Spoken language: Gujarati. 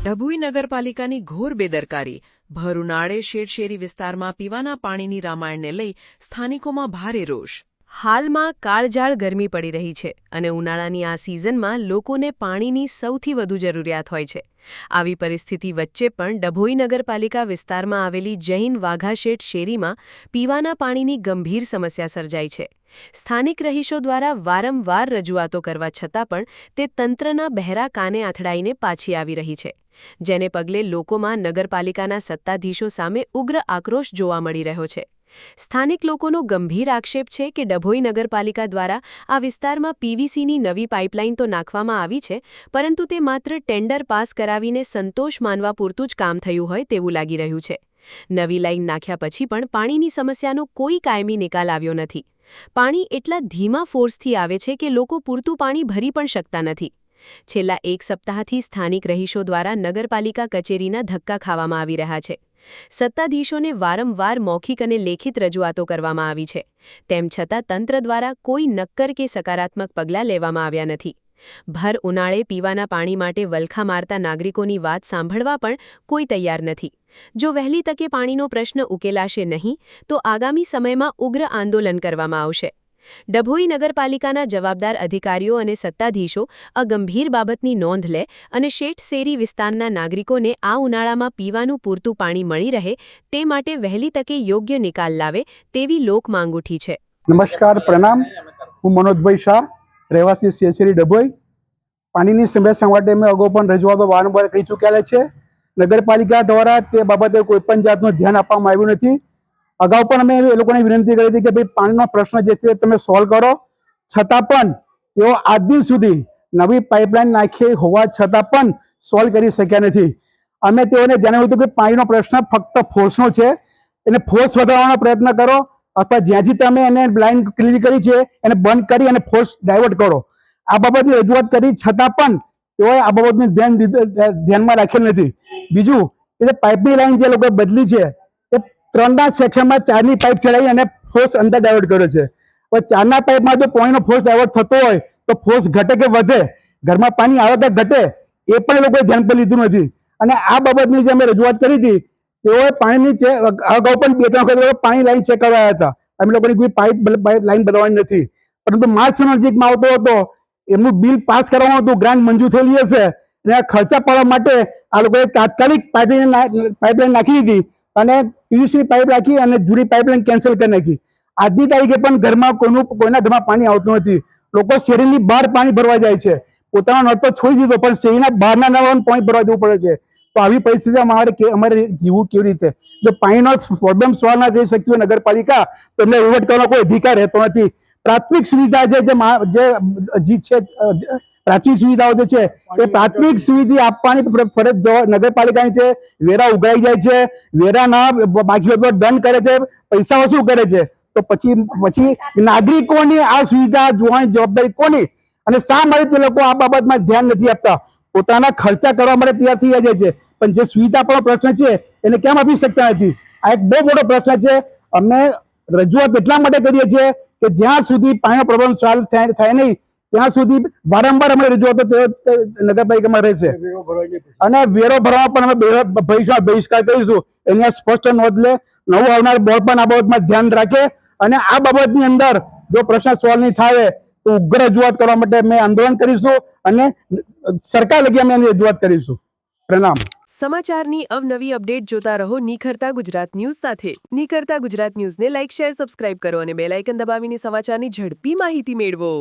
ડભોઈ નગરપાલિકાની ઘોર બેદરકારી. ભર ઉનાળે શેરશેરી વિસ્તારમાં પીવાના પાણીની રામાયણને લઈ સ્થાનિકોમાં ભારે રોષ. હાલમાં કાળઝાળ ગરમી પડી રહી છે અને ઉનાળાની આ સિઝનમાં લોકોને પાણીની સૌથી વધુ જરૂરિયાત હોય છે. આવી પરિસ્થિતિ વચ્ચે પણ ડભોઈ નગરપાલિકા વિસ્તારમાં આવેલી જૈન વાઘાશેઠ શેરીમાં પીવાના પાણીની ગંભીર સમસ્યા સર્જાઈ છે. સ્થાનિક રહીશો દ્વારા વારંવાર રજૂઆતો કરવા છતાં પણ તે તંત્રના બહેરા કાને આથડાઈને પાછી આવી રહી છે, જેને પગલે લોકોમાં નગરપાલિકાના સત્તાધીશો સામે ઉગ્ર આક્રોશ જોવા મળી રહ્યો છે. સ્થાનિક લોકોનો ગંભીર આક્ષેપ છે કે ડભોઈ નગરપાલિકા દ્વારા આ વિસ્તારમાં પીવીસીની નવી પાઇપલાઇન તો નાખવામાં આવી છે, પરંતુ તે માત્ર ટેન્ડર પાસ કરાવીને સંતોષ માનવા પૂરતું જ કામ થયું હોય તેવું લાગી રહ્યું છે. નવી લાઇન નાખ્યા પછી પણ પાણીની સમસ્યાનો કોઈ કાયમી નિકાલ આવ્યો નથી. પાણી એટલા ધીમા ફોર્સથી આવે છે કે લોકો પૂરતું પાણી ભરી પણ શકતા નથી. છેલ્લા એક સપ્તાહથી સ્થાનિક રહીશો દ્વારા નગરપાલિકા કચેરીના ધક્કા ખાવામાં આવી રહ્યા છે. સત્તાધીશોને વારંવાર મૌખિક અને લેખિત રજૂઆતો કરવામાં આવી છે, તેમ છતાં તંત્ર દ્વારા કોઈ નક્કર કે સકારાત્મક પગલાં લેવામાં આવ્યા નથી. ભર ઉનાળે પીવાના પાણી માટે વલખા મારતા નાગરિકોની વાત સાંભળવા પણ કોઈ તૈયાર નથી. જો વહેલી તકે પાણીનો પ્રશ્ન ઉકેલાશે નહીં તો આગામી સમયમાં ઉગ્ર આંદોલન કરવામાં આવશે. ડભોઈ નગરપાલિકાના જવાબદાર અધિકારીઓ અને સત્તાધીશો આ ગંભીર બાબતની નોંધ લે અને શેઠ શેરી વિસ્તારના નાગરિકોને આ ઉનાળામાં પીવાનું પૂરતું પાણી મળી રહે તે માટે વહેલી તકે યોગ્ય નિકાલ લાવે તેવી લોક માંગ ઉઠી છે. નમસ્કાર, પ્રણામ. હું મનોજભાઈ શાહ, રહેવાસી શેરી ડભોઈ. પાણીની સમસ્યા માટે મેં અગાઉ પણ રજૂઆતો વારંવાર કરી ચૂકેલા છે. નગરપાલિકા દ્વારા તે બાબતે કોઈપણ જાતનું ધ્યાન આપવામાં આવ્યું નથી. અગાઉ પણ અમે એ લોકોને વિનંતી કરી હતી કે ભાઈ પાણીનો પ્રશ્ન જે છે તમે સોલ્વ કરો, છતાં પણ તેઓ આજ દિન સુધી નવી પાઇપલાઇન નાખી હોવા છતાં પણ સોલ્વ કરી શક્યા નથી. અમે તેઓને જણાવ્યું હતું કે પાણીનો પ્રશ્ન ફક્ત ફોર્સનો છે, એને ફોર્સ વધારવાનો પ્રયત્ન કરો અથવા જ્યાંથી તમે એને લાઇન ક્લીન કરી છે એને બંધ કરી અને ફોર્સ ડાયવર્ટ કરો. આ બાબતની રજૂઆત કરી છતાં પણ તેઓએ આ બાબતનું ધ્યાનમાં રાખેલ નથી. બીજું કે પાઇપની લાઇન જે લોકોએ બદલી છે એ 3ના સેક્શનમાં 4ની પાઇપ ચડાવી અને ફોર્સ અંદર ડાયવર્ટ કર્યો છે. હવે 4ના પાઇપમાં જો પાણીનો ફોર્સ ડાયવર્ટ થતો હોય તો ફોર્સ ઘટે કે વધે, ઘરમાં પાણી આવે કે ઘટે, એ પણ એ લોકોએ ધ્યાન પર લીધું નથી. અને આ બાબતની જે અમે રજૂઆત કરી હતી તેઓએ પાણીની અગાઉ પણ 2-3 વખત પાણી લાઈન ચેક કરાવ્યા હતા. અમે લોકોની કોઈ પાઇપ લાઈન બદલવાની નથી, પરંતુ માર્ચ નજીકમાં આવતો હતો, એમનું બિલ પાસ કરવાનું હતું, ગ્રાન્ટ મંજૂર થયેલી હશે અને આ ખર્ચા પાડવા માટે આ લોકોએ તાત્કાલિક પાઇપલાઇન નાખી દીધી અને પીવીસી પાઇપ રાખી અને જૂની પાઇપલાઇન કેન્સલ કરી નાખી. આજની તારીખે પણ ઘરમાં કોઈના ઘરમાં પાણી આવતું નથી. લોકો શેરીની બહાર પાણી ભરવા જાય છે. પોતાનો નળ તો છોડી દીધો, પણ શેરીના બહારના નળમાં પાણી ભરવા જવું પડે છે. તો આવી પરિસ્થિતિમાં અમારે જીવવું કેવી રીતે? જો પાણીનો પ્રોબ્લેમ સોલ્વ ના કરી શક્યું હોય નગરપાલિકા, તો એમને વહીવટ કરવાનો કોઈ અધિકાર રહેતો નથી. પ્રાથમિક સુવિધા છે પ્રાથમિક સુવિધાઓ જે છે એ પ્રાથમિક સુવિધા આપવાની ફરજ નગરપાલિકાની છે. વેરા ઉઘરાઈ જાય છે, વેરાના બાકી હોય તો દંડ કરે છે, પૈસા વસૂલ કરે છે. તો પછી નાગરિકોની આ સુવિધા જોવાની જવાબદારી કોની? અને શા માટે તે લોકો આ બાબતમાં ધ્યાન નથી આપતા? પોતાના ખર્ચા કરવા માટે તૈયાર થઈ જાય છે, પણ જે સુવિધા પર પ્રશ્ન છે એને કેમ આપી શકતા નથી? આ એક બહુ મોટો પ્રશ્ન છે. અમે રજૂઆત એટલા માટે કરીએ છીએ કે જ્યાં સુધી પાણીનો પ્રોબ્લેમ સોલ્વ થાય નહીં ત્યાં સુધી વારંવાર અમે રજૂઆતો નગરપાલિકામાં રહેશે અને વેરો ભરવામાં પણ અમે બહિષ્કાર કરીશું. એની સ્પષ્ટ નોંધ લે, નવું આવનાર બોર્ડ પણ આ બાબતમાં ધ્યાન રાખે અને આ બાબતની અંદર જો પ્રશ્ન સોલ્વ નહીં થાય તો ઉગ્ર રજૂઆત કરવા માટે અમે આંદોલન કરીશું અને સરકાર લગી અમે એની રજૂઆત કરીશું. પ્રણામ. સમાચારની અવનવી અપડેટ જોતા રહો નિખરતા ગુજરાત ન્યૂઝ સાથે. નિખરતા ગુજરાત ન્યૂઝને લાઇક, શેર, સબસ્ક્રાઇબ કરો અને બેલ આઇકન દબાવીને સમાચારની ઝડપી માહિતી મેળવો.